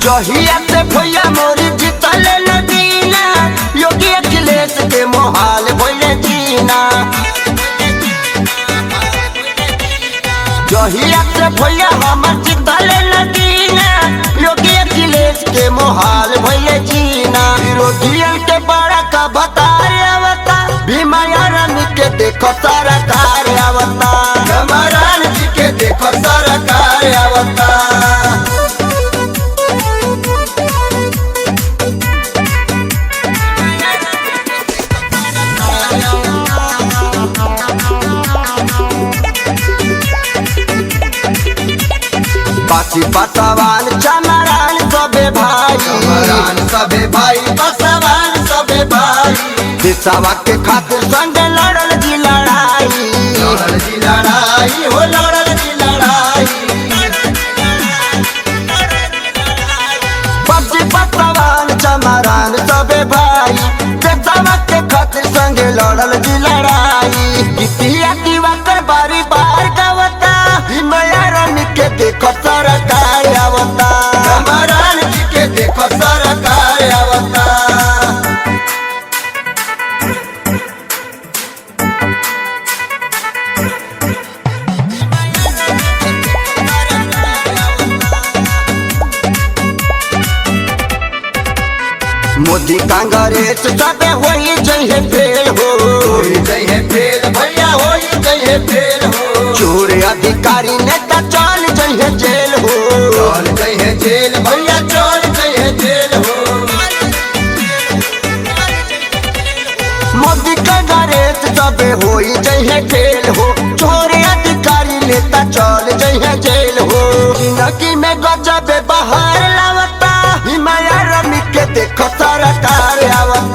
जहिया से भैया मोरी जीतल नदीना, योगी अखिलेश के मोहाल भइले जीना। जहिया से भैया हमर जीतल नदीना, योगी अखिलेश के मोहाल भइले जीना। विरोधियन के बड़ा का बताए आवता, भीमा यारमी के देखो सरकार आवता, कमरान जी के देखो सरकार आवता। बासी बसवान चमरान सबे भाई, चमरान सबे भाई, बसवान सबे भाई। देशवा के खातिर संग लड़ल जी लड़ाई, लड़ल जी लड़ाई हो लड़ल जी लड़ाई। बासी बसवान चमरान सबे भाई, देशवा के खातिर संग लड़ल जी लड़ाई। गीतिया दिवाकर बारी बार गावता, भीमा यारमी के देखो सरकार आवता, कमरान जी के देखो सरकार आवता। मोदी कांग्रेस सबे होई जइहे फेल हो, होई जइहे फेल भैया, होई जइहे फेल हो। चोर अधिकारी नेता चल जइहे जेल हो, चल जइहे जेल भैया, चल जइहे जेल हो। मोदी कांग्रेस सबे होई जइहे फेल हो, चोर अधिकारी नेता चल जइहे जेल हो। जिंदगी में गजब बहार लावता, भीमा यारमी के देखो सरकार आवता।